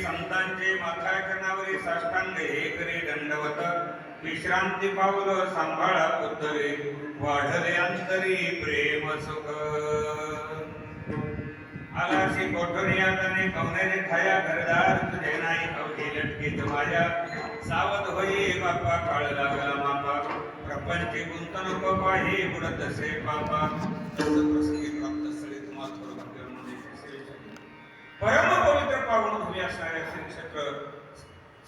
संतांचे माथाकरणावरी साष्टांग हे करे दंडवत विश्रांती पाऊल सांभाळा उत्तरे वाढले अंतरी प्रेम सुख आलासी कोठोरी यातने कवनेरे खाया घरदार तुझे नाही अवघी लटकीत माझ्या सावध होई बाप्पा काळ लागला मापा प्रपंची गुंतवणूक पाही बुडत से पापा प्रसंगी प्राप्त स्थळी तुम्हाला थोडं परम पवित्र पावन भूमी असणाऱ्या श्री क्षेत्र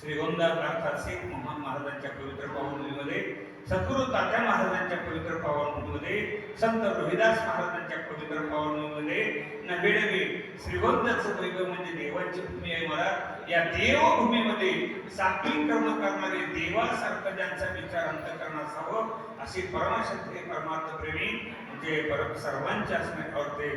श्रीगोंदा अर्थात शेख मोहम्मद महाराजांच्या पवित्र पावनभूमीमध्ये सद्गुरु तात्या महाराजांच्या पवित्र पावनभूमीमध्ये संत रविदास महाराजांच्या पवित्र पावनभूमीमध्ये नवे श्रीगोंदाचं वैभव म्हणजे देवाची भूमी आहे. मला या देवभूमीमध्ये सात्विक कर्म करणारे देवासारखं ज्यांचा विचार अंतःकरणात असावं अशी परमशक्ती परमार्थ प्रेमी म्हणजे सर्वांचे असणे आवडते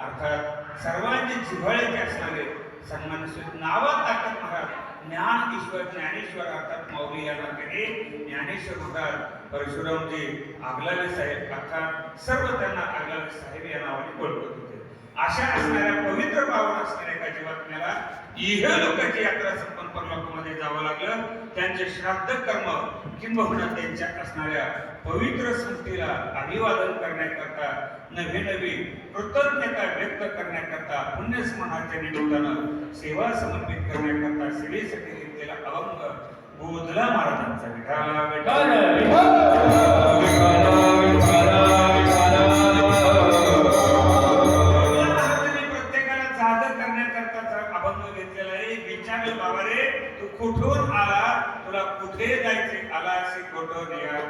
अर्थात सर्वांचे जिव्हाळ्याचे असणारे सन्मानित नावात टाकत महाराज ज्ञान ईश्वर ज्ञानेश्वर अर्थात माऊली या नात्याने ज्ञानेश्वर होतात परशुरामजी आगलावे साहेब अर्थात सर्व त्यांना आगलावे साहेब या नावाने ओळखत होते. अशा असणाऱ्या पवित्र पावन असणाऱ्या एका जीवात्म्याला इहलोकाची यात्रा संपन्न परलोकामध्ये जावं लागलं. त्यांचे श्राद्ध कर्म किंबहुना त्यांच्या असणाऱ्या पवित्र स्मृतीला अभिवादन करण्याकरता नवी कृतज्ञता व्यक्त करण्याकरता पुण्यस्मरणाच्या निमित्तानं सेवा समर्पित करण्याकरता सेवेसाठी घेतलेला अभंग बोधला महाराजांचा विठाला प्रत्येकाला जाग करण्याकरता अभंग घेतलेला आहे. विचारले बाबा रे तू कुठून आला तुला कुठे जायचे आला असे कुठून या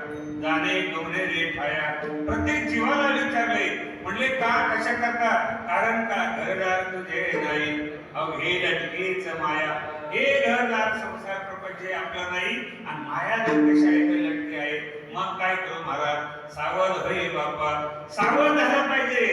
जाणे गवणे रे ठाया प्रत्येक जीवाला विचारले म्हणले का कशा करता कारण का घरदार तुझे नाही अवघे लटकीच माया हे घरदार संसार प्रपंच आपला नाही आणि माया कशा इथे लटके आहे. मग काय करू महाराज सावध होई बाप्पा सावध झाला पाहिजे.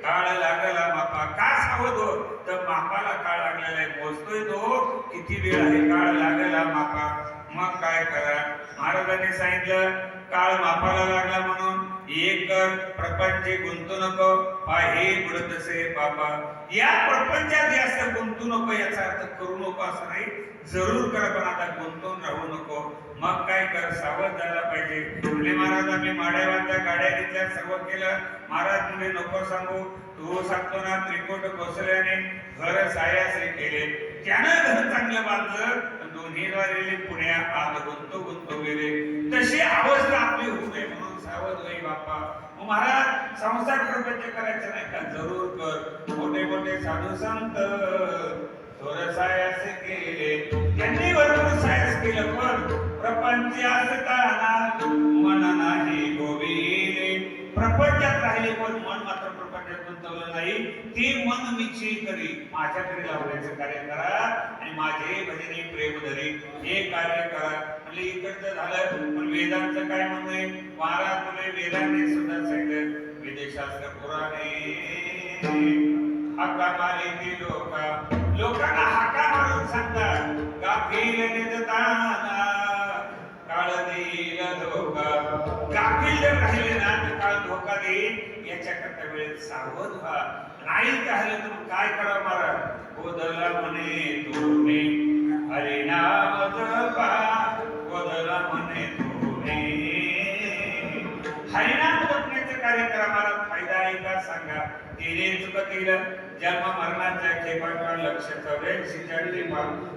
काळ लागला बाप्पा का सावध हो तर मापाला काळ लागलेला आहे मोजतोय तो किती वेळ आहे काळ लागला मापा. मग काय करा महाराजांनी सांगितलं काळ मापाला लागला म्हणून एक कर प्रपंच गुंतू नको पाही बुडतसे पापा. या प्रपंचात जास्त गुंतू नको याचा अर्थ करू नको असं नाही जरूर कर पण आता गुंतून राहू नको. मग काय कर सावध झाला पाहिजे. फुले महाराज आम्ही माड्यावांच्या गाड्या घेतल्या सर्व केलं महाराज तुम्ही नको सांगू तू सांगतो ना त्रिकोट कोसल्याने घर सायासे केले त्यानं घर चांगलं बांधलं दोन्ही द्वारे पुण्या आत गुंतो गेले तशी अवस्था आपली होऊ नये म्हणून सावध होई बाप्पा. महाराज संसार प्रपंच करायचं नाही का जरूर कर. मोठे मोठे साधू संत थोर सायास केले त्यांनी भरपूर सायास केलं पण प्रपंच असताना मन नाही गोविले. प्रपंचात राहिले पण मन मात्र प्रपंचात गुंतवलं नाही. ते मन मिची करी माझ्याकडे लावण्याचं कार्य करा आणि माझे भजनी प्रेम धरी हे कार्य करा. म्हणजे इकडचं झालं पण वेदांचं काय म्हणणे महाराज म्हणजे वेदांनी सुद्धा सांगितलं वेदशास्त्र पुराणे हाका मारे ते लोकांना हाका मारून सांगतात गाफील निजताना काळ देईल धोका. गाफील जर राहिले ना तर काळ धोका देईल याच्याकरता वेळेत सावध व्हा. नाही झालं तर काय करा महाराज बोधला म्हणे तुम्ही हरिनाम जपा बोधला म्हणे तुम्ही हरिनाम जपण्याचं कार्य करा महाराज. फायदा आहे का सांगा. तिने चुकतील जन्म मरणाच्या खेपावर लक्ष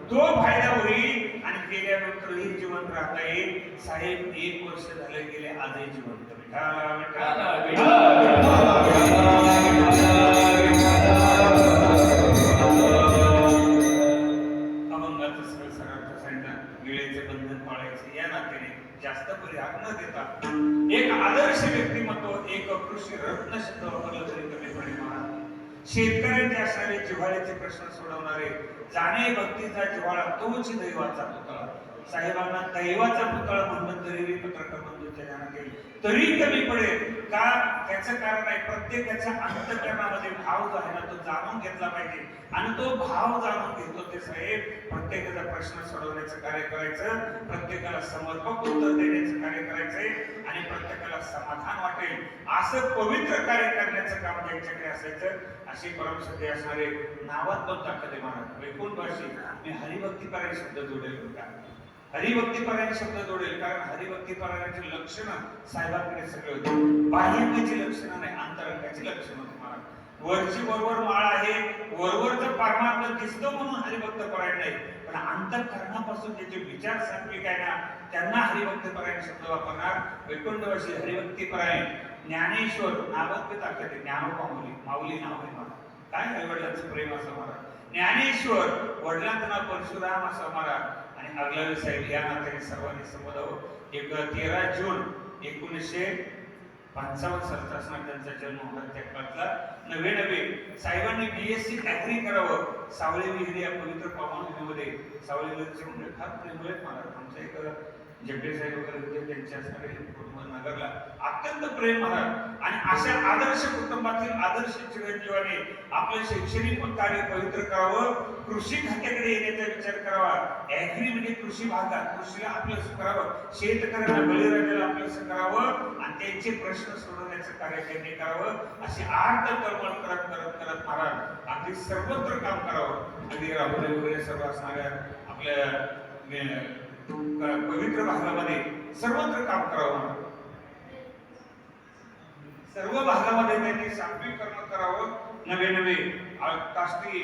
तो फायदा होईल आणि केल्यानंतर ही जिवंत राहता येईल. साहेब 1 वर्ष झाले गेले आजही जिवंत अभंगाचं सरळ सरळ सांगितलं वेळेचे बंधन पाळायचे या नात्याने जास्त परिहार न देता एक आदर्श व्यक्तिमत्व एक कृषी रत्न शब्द वापरला तरी कमी पडेल महाराज. शेतकऱ्यांचे असणारे जिव्हाळ्याचे प्रश्न सोडवणारे जाणे भक्तीचा जिव्हाळा तोच दैवाचा होता. साहेबांना दैवाचा पुतळा म्हणलं तरी पत्रकार बंधूंच्या ध्यानात येईल, तरी कमी पडेल का? त्याचं कारण आहे प्रत्येकाच्या अंतःकरणामध्ये भाव जो आहे ना तो जाणून घेतला पाहिजे, आणि तो भाव जाणून घेतो ते साहेब प्रत्येकाचा प्रश्न सोडवण्याचं कार्य करायचं, प्रत्येकाला समर्पक उत्तर देण्याचं कार्य करायचंय, आणि प्रत्येकाला समाधान वाटेल असं पवित्र कार्य करण्याचं काम त्यांच्याकडे असायचं. अशी परमसत्य असणारे नावात पण ताकद आहे महाराज. वैकुंठवासी मी हरिभक्तीपरायण शब्द जोडेल होता, हरिभक्तीपरायण शब्द जोडेल, कारण हरिभक्तीपरायणाची लक्षणं साहेबांकडे सगळे होते. बाह्यंगाची लक्षणं नाही, अंतरंगाची लक्षणं होती महाराज. वरची बरोबर माळ आहे, वरवरचं परमार्थ दिसतो म्हणून हरिभक्तपरायण नाही, पण अंतःकरणापासून त्याचे विचार सात्विक आहे ना त्यांना हरिभक्तपरायण शब्द वापरणार. वैकुंठवासी हरिभक्तीपरायण. ज्ञानेश्वर नावात ते ताकद आहे, ज्ञानोबा माऊली, माऊली नाव आहे महाराज. काय आईवडिलांचं प्रेम असं महाराज. ज्ञानेश्वर, वडिलांचं नाव परशुराम असं महाराज. आणि अगलावे साहेब या नात्याने सर्वांनी समजावं. 13 जून 1955 सालचा असणार त्यांचा जन्म होता. त्या काळातला नवे साहेबांनी BSc ऍग्री करावं सावळे विहिरी या पवित्र पावनभूमीमध्ये. सावळे विहिरीचे म्हणजे फार प्रेमळ आहेत महाराज. आमच्या एक जगडे साहेब वगैरे होते, त्यांच्या असणारे कुटुंब नगरला अत्यंत प्रेम महाराज. आणि अशा आदर्श कुटुंबातील आदर्श चिरंजीवाने आपलं शैक्षणिक कार्य पवित्र करावं, कृषी खात्याकडे येण्याचा विचार करावा. ऍग्री म्हणजे कृषी भागात कृषीला आपलं करावं, शेतकऱ्यांना बळीराजाला आपलं करावं, आणि त्यांचे प्रश्न सोडवण्याचं कार्य त्यांनी करावं. अशी आर्त तळमळ करत करत करत महाराज अगदी सर्वत्र काम करावं. अगदी राहुरी वगैरे सर्व असणाऱ्या आपल्या पवित्र भागामध्ये सर्वत्र काम करावं. सर्व भागामध्ये त्यांनी सात्विक कर्म करावं. नवे काष्टी,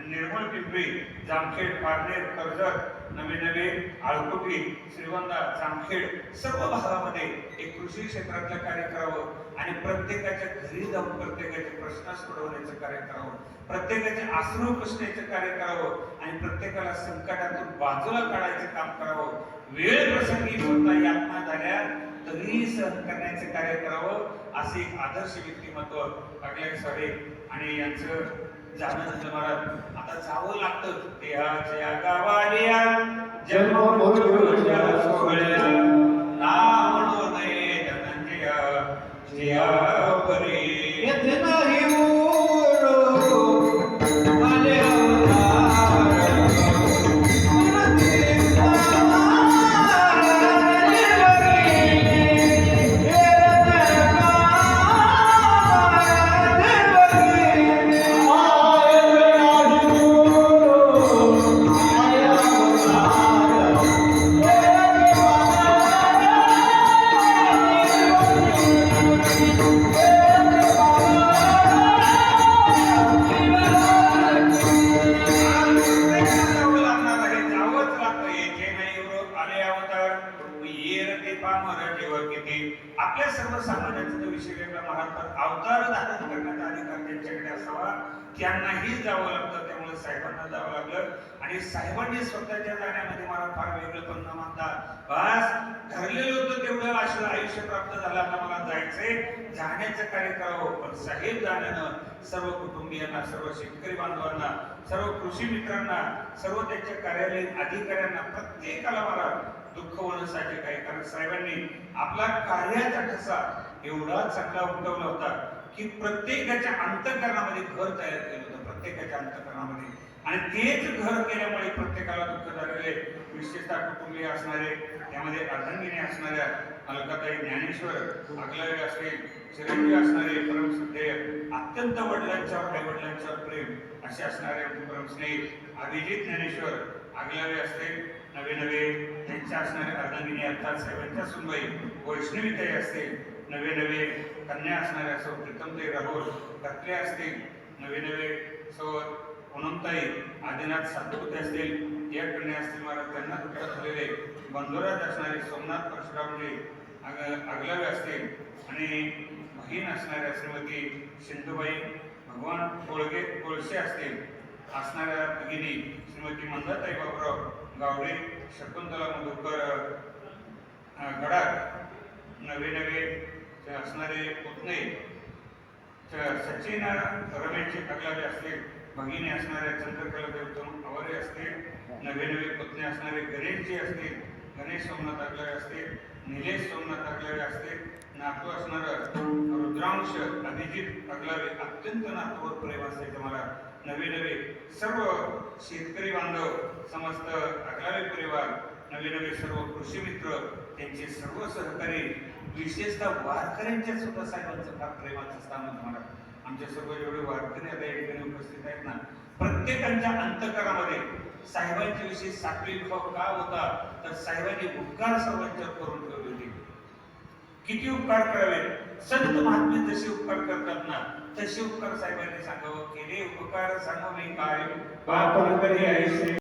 निर्मळ पिंपरी, जामखेड, पारनेर, कर्जत, नवे आळकोटी, श्रीगोंदा, जामखेड सर्व भागामध्ये एक कृषी क्षेत्रातलं कार्य करावं. आणि प्रत्येकाच्या घरी जाऊन प्रत्येकाचे प्रश्न सोडवण्याचं कार्य करावं, प्रत्येकाचे अश्रू पुसण्याचं कार्य करावं, आणि प्रत्येकाला संकटातून बाजूला काढायचं काम करावं. वेळ प्रसंगी स्वतः यातना झाल्या तरी सहन करण्याचे कार्य करावं. असे एक आदर्श व्यक्तिमत्व अगल्या सारे. आणि यांचं जाणं झालं महाराज. आता जावं लागतं देहाच्या गावालिया जन्म सोहळ्या ना म्हणू नये धनंजया जिया परी येथे नाही आपल्या सर्व सामान्यांचा जो विषय वेगळा महाराज. अवतार धारण करण्याचा अधिकार त्यांच्याकडे असावा, त्यांनाही जावं लागतं. त्यामुळे साहेबांना जावं लागलं. आणि साहेबांनी स्वतःच्या जाण्यामध्ये मला फार वेगळं पण न मानता बस ठरलेलं होतं तेवढं आयुष्य प्राप्त झालं, आता मला जायचंय, जाण्याचं कार्य करावं. पण साहेब जाण्यानं सर्व कुटुंबियांना, सर्व शेतकरी बांधवांना, सर्व कृषी मित्रांना, सर्व त्यांच्या कार्यालयीन अधिकाऱ्यांना प्रत्येकाला मला दुःख होण्यासाठी काही. कारण साहेबांनी आपला कार्याचा ठसा एवढा चांगला उमटवला होता की प्रत्येकाच्या अंतःकरणामध्ये घर तयार केलं होतं, प्रत्येकाच्या अंतःकरणामध्ये. आणि तेच घर केल्यामुळे प्रत्येकाला दुःख झालेले, विशेषतः कुटुंबीय असणारे, त्यामध्ये अर्धांगिनी असणाऱ्या अलकाताई ज्ञानेश्वर, अगलावे असतील, चिरंजीव असणारे, परमश्रद्धेय, अत्यंत वडिलांच्यावर आई वडिलांच्यावर प्रेम असे असणारे परमस्नेही अभिजित ज्ञानेश्वर अगलावे असतील, नवे त्यांच्या असणारे अर्धांगिनी अर्थात साहेबांच्या सुनबाई वैष्णवीताई असतील, नवे कन्या असणाऱ्या सौ प्रीतमताई राहुल कटले असतील, नवे सौ पुनमताई आदिनाथ सातपुते असतील, या कन्या असतील महाराज, त्यांना दुःख झालेले बंधुराज असणारे सोमनाथ परशुरामजी अगलावे असतील, आणि बहीण असणाऱ्या श्रीमती सिंधुबाई भगवान कोळसे असतील, असणाऱ्या भगिनी श्रीमती मंदाताई बाबुराव गावडे, शकुंतला मधुकर गडाख, नवे असणारे पुतणे सचिन रमेश अगलावे असतील, भगिनी असणाऱ्या चंद्रकला देवतम अवरे असतील, नवे पुतणे असणारे गणेशजी असतील, गणेश सोमनाथ अगलावे असतील, निलेश सोमनाथ अगलावे असतील, नातू असणारं रुद्रांश अभिजित अगलावे, अत्यंत नातूवर प्रेम असायचं मला. नवे नवे सर्व शेतकरी बांधव, समस्त अगलावे परिवार, नवे नवे सर्व कृषी मित्र, त्यांचे सर्व सहकारी, विशेषतः वारकऱ्यांच्या सुद्धा साहेबांचं फार प्रेमाचं स्थान होतं मला. आमच्या सर्व जेवढे वारकरी आता या ठिकाणी उपस्थित आहेत ना, प्रत्येकांच्या अंतकरामध्ये साहेबांच्या विषयी सात्विक भाव का होता, तर साहेबांनी उपकार सर्वांच्यावर करून ठेवले होते. किती उपकार करावे, संत महात्मे जसे उपकार करतात ना, तसे उपकार साहेबांनी सांगावं. केले उपकार सांगावे काय, पाप करी ऐसे